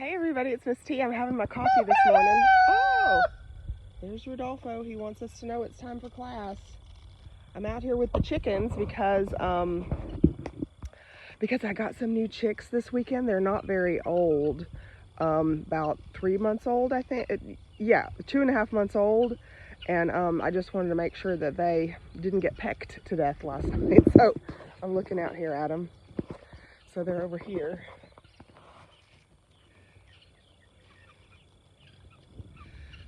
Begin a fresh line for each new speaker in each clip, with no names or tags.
Hey everybody, it's Miss T. I'm having my coffee this morning. Oh, there's Rodolfo. He wants us to know it's time for class. I'm out here with the chickens because I got some new chicks this weekend. They're not very old, about 3 months old, I think. Yeah, 2.5 months old. And I just wanted to make sure that they didn't get pecked to death last night. So I'm looking out here at them. So they're over here.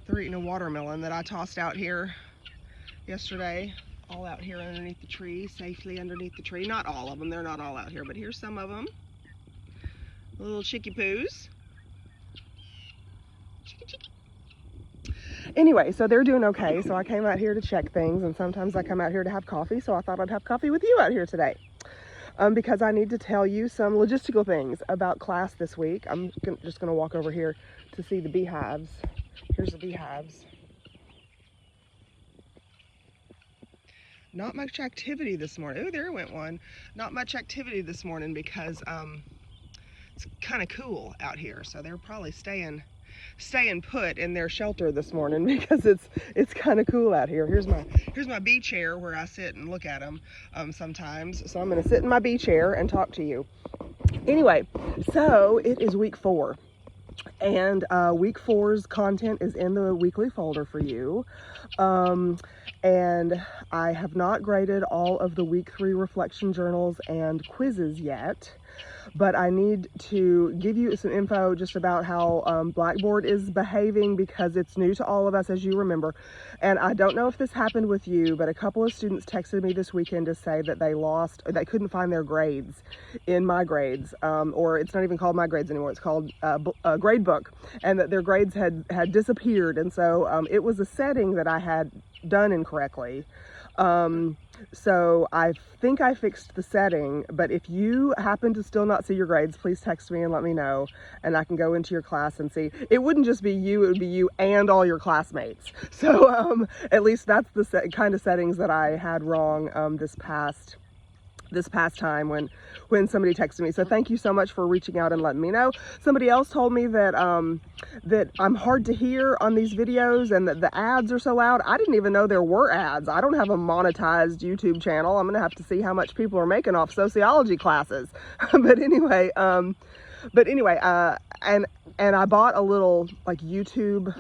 They're eating a watermelon that I tossed out here yesterday, all out here underneath the tree, safely underneath the tree. Not all of them, they're not all out here, but here's some of them. Little chickie poos. Chickie, chickie. Anyway, so they're doing okay, so I came out here to check things, and sometimes I come out here to have coffee, so I thought I'd have coffee with you out here today. Because I need to tell you some logistical things about class this week. I'm just going to walk over here to see the beehives. Here's the beehives. Not much activity this morning. Oh, there went one. Not much activity this morning because it's kind of cool out here. So they're probably staying put in their shelter this morning because it's kind of cool out here. Here's my bee chair where I sit and look at them sometimes. So I'm going to sit in my bee chair and talk to you. Anyway, so it is week 4. And week 4's content is in the weekly folder for you. And I have not graded all of the week 3 reflection journals and quizzes yet, but I need to give you some info just about how Blackboard is behaving because it's new to all of us, as you remember. And I don't know if this happened with you, but a couple of students texted me this weekend to say that they couldn't find their grades in My Grades, or it's not even called My Grades anymore, it's called Gradebook, and that their grades had disappeared. And so it was a setting that I had done incorrectly. So I think I fixed the setting, but if you happen to still not see your grades, please text me and let me know, and I can go into your class and see. It wouldn't just be you, it would be you and all your classmates. So at least that's the kind of settings that I had wrong this past time when somebody texted me. So thank you so much for reaching out and letting me know. Somebody else told me that that I'm hard to hear on these videos and that the ads are so loud. I didn't even know there were ads. I don't have a monetized YouTube channel. I'm gonna have to see how much people are making off sociology classes. But anyway, and I bought a little like Bluetooth.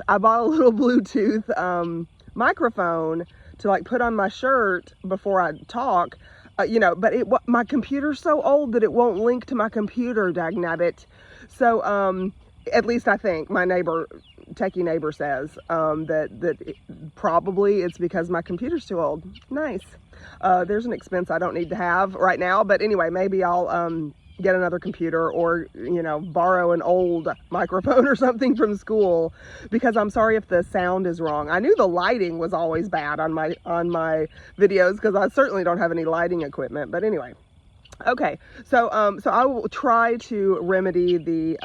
I bought a little Bluetooth microphone to like put on my shirt before I talk, but my computer's so old that it won't link to my computer, dagnabbit. So at least I think my techie neighbor says that probably it's because my computer's too old. Nice. There's an expense I don't need to have right now, but anyway, maybe I'll get another computer or borrow an old microphone or something from school, because I'm sorry if the sound is wrong. I knew the lighting was always bad on my videos because I certainly don't have any lighting equipment, but anyway. Okay, so I will try to remedy the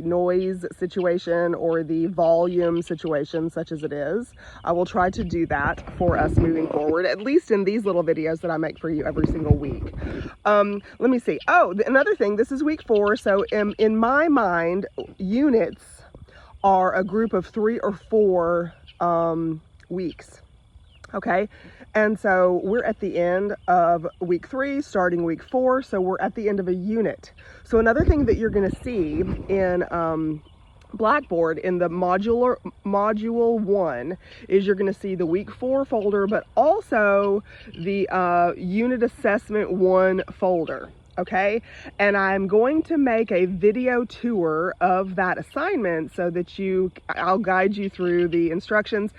noise situation or the volume situation, such as it is. I will try to do that for us moving forward, at least in these little videos that I make for you every single week. Let me see. Oh, another thing, this is week 4, so in my mind, units are a group of 3 or 4 weeks. Okay, and so we're at the end of week 3, starting week 4, so we're at the end of a unit. So another thing that you're going to see in Blackboard in the module 1 is you're going to see the week 4 folder, but also the unit assessment 1 folder. Okay, and I'm going to make a video tour of that assignment so that I'll guide you through the instructions.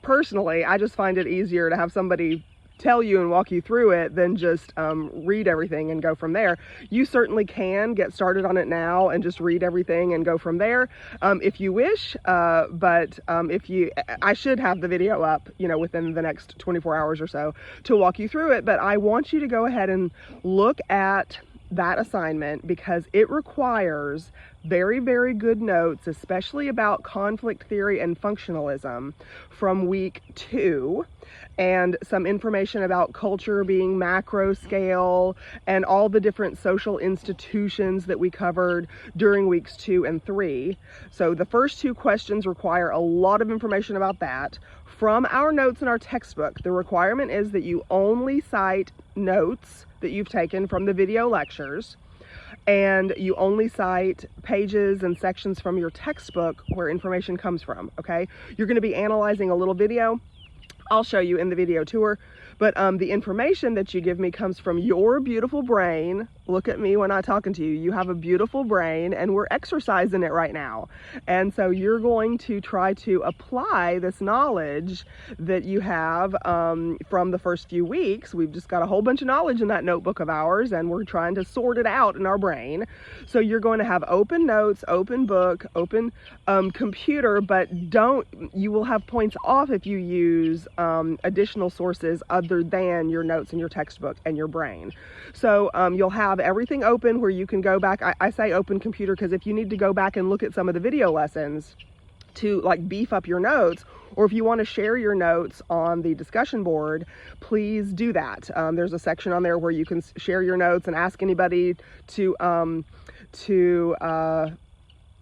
Personally, I just find it easier to have somebody tell you and walk you through it than just read everything and go from there. You certainly can get started on it now and just read everything and go from there if you wish, but I should have the video up within the next 24 hours or so to walk you through it, but I want you to go ahead and look at that assignment because it requires very, very good notes, especially about conflict theory and functionalism from week 2, and some information about culture being macro scale and all the different social institutions that we covered during weeks 2 and 3. So the first 2 questions require a lot of information about that. From our notes in our textbook, the requirement is that you only cite notes that you've taken from the video lectures, and you only cite pages and sections from your textbook where information comes from, okay? You're going to be analyzing a little video. I'll show you in the video tour, but the information that you give me comes from your beautiful brain. Look at me when I'm talking to you. You have a beautiful brain, and we're exercising it right now. And so you're going to try to apply this knowledge that you have from the first few weeks. We've just got a whole bunch of knowledge in that notebook of ours, and we're trying to sort it out in our brain. So you're going to have open notes, open book, open computer, but you will have points off if you use additional sources other than your notes in your textbook and your brain. So you'll have everything open where you can go back. I say open computer because if you need to go back and look at some of the video lessons to like beef up your notes, or if you want to share your notes on the discussion board, please do that. There's a section on there where you can share your notes and ask anybody to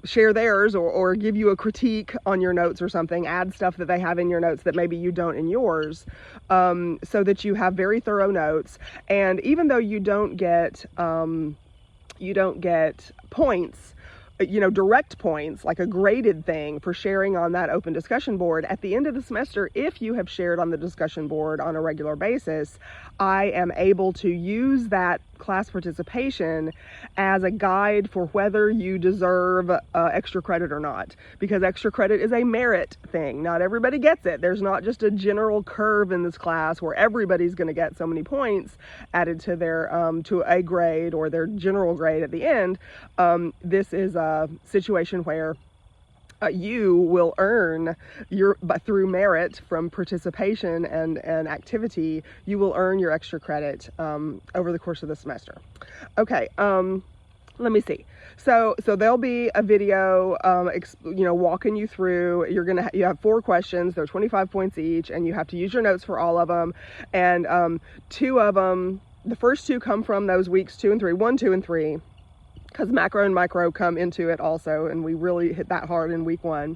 share theirs or give you a critique on your notes or something, add stuff that they have in your notes that maybe you don't in yours, so that you have very thorough notes. And even though you don't get points, direct points, like a graded thing for sharing on that open discussion board, at the end of the semester, if you have shared on the discussion board on a regular basis, I am able to use that class participation as a guide for whether you deserve extra credit or not, because extra credit is a merit thing. Not everybody gets it. There's not just a general curve in this class where everybody's going to get so many points added to their to a grade or their general grade at the end. This is a situation where you will earn through merit from participation and activity, you will earn your extra credit over the course of the semester. Okay, let me see. So there'll be a video, walking you through. You have 4 questions. They're 25 points each, and you have to use your notes for all of them. And 2 of them, the first 2 come from those weeks 2 and 3, 1, 2, and 3. Because macro and micro come into it also, and we really hit that hard in week 1.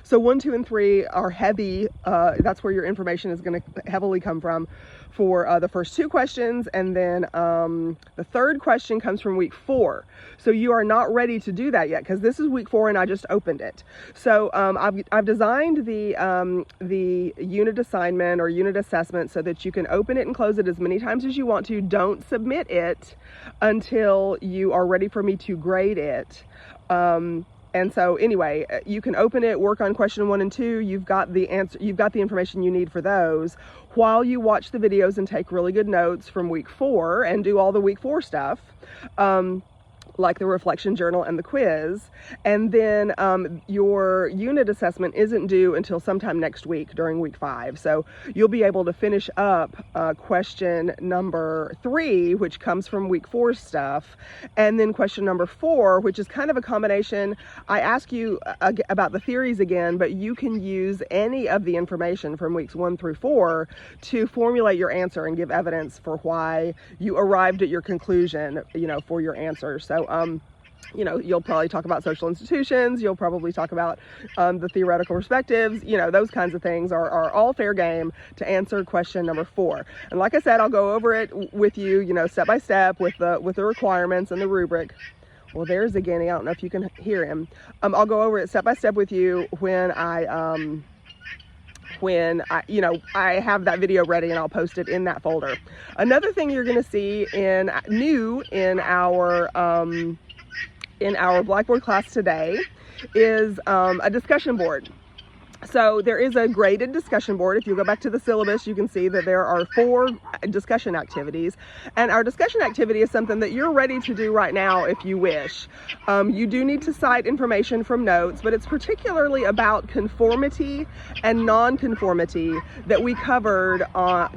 So 1, 2, and 3 are heavy. That's where your information is going to heavily come from for the first 2 questions, and then the third question comes from week 4. So you are not ready to do that yet because this is week 4 and I just opened it. So I've designed the unit assignment or unit assessment so that you can open it and close it as many times as you want to. Don't submit it until you are ready for me to grade it. And so anyway, you can open it, work on question 1 and 2. You've got the answer, you've got the information you need for those while you watch the videos and take really good notes from week 4 and do all the week 4 stuff. Like the reflection journal and the quiz. And then your unit assessment isn't due until sometime next week during week 5. So you'll be able to finish up question number 3, which comes from week 4 stuff. And then question number 4, which is kind of a combination. I ask you about the theories again, but you can use any of the information from weeks 1 through 4 to formulate your answer and give evidence for why you arrived at your conclusion, for your answer. So you'll probably talk about social institutions. You'll probably talk about the theoretical perspectives. Those kinds of things are all fair game to answer question number 4. And like I said, I'll go over it with you, step by step with the requirements and the rubric. Well, there's Again. I don't know if you can hear him. I'll go over it step by step with you when I have that video ready, and I'll post it in that folder. Another thing you're going to see in our Blackboard class today is a discussion board. So there is a graded discussion board. If you go back to the syllabus, you can see that there are 4 discussion activities. And our discussion activity is something that you're ready to do right now if you wish. You do need to cite information from notes, but it's particularly about conformity and nonconformity that we covered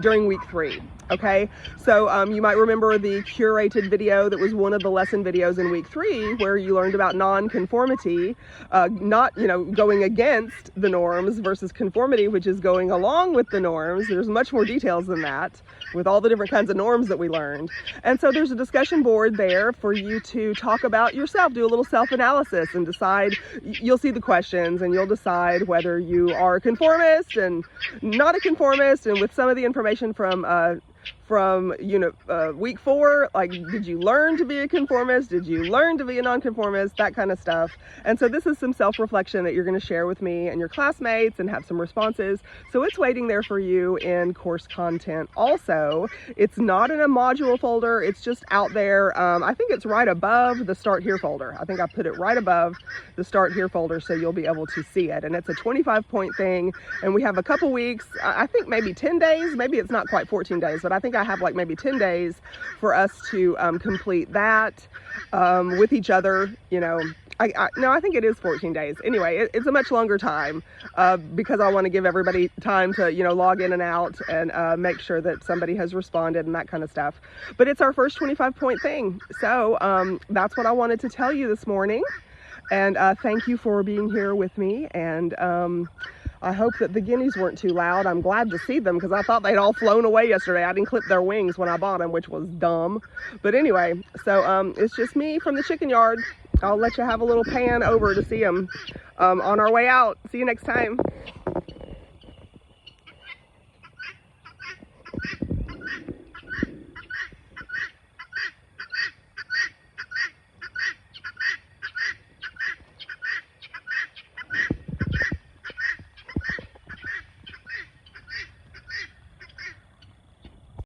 during week 3. Okay, so you might remember the curated video that was one of the lesson videos in week 3, where you learned about non-conformity, not, going against the norms, versus conformity, which is going along with the norms. There's much more details than that with all the different kinds of norms that we learned. And so there's a discussion board there for you to talk about yourself, do a little self-analysis and decide. You'll see the questions and you'll decide whether you are a conformist and not a conformist. And with some of the information from week 4, like, did you learn to be a conformist? Did you learn to be a nonconformist? That kind of stuff. And so this is some self-reflection that you're going to share with me and your classmates and have some responses. So it's waiting there for you in course content. Also, it's not in a module folder. It's just out there. I think it's right above the Start Here folder. I think I put it right above the Start Here folder, so you'll be able to see it. And it's a 25-point thing. And we have a couple weeks, I think maybe 10 days, maybe it's not quite 14 days, but I think I have like maybe 10 days for us to complete that with each other. I think it is 14 days. Anyway, it's a much longer time because I want to give everybody time to, log in and out and make sure that somebody has responded and that kind of stuff. But it's our first 25-point thing. So that's what I wanted to tell you this morning. And thank you for being here with me. And I hope that the guineas weren't too loud. I'm glad to see them because I thought they'd all flown away yesterday. I didn't clip their wings when I bought them, which was dumb. But anyway, so it's just me from the chicken yard. I'll let you have a little pan over to see them on our way out. See you next time.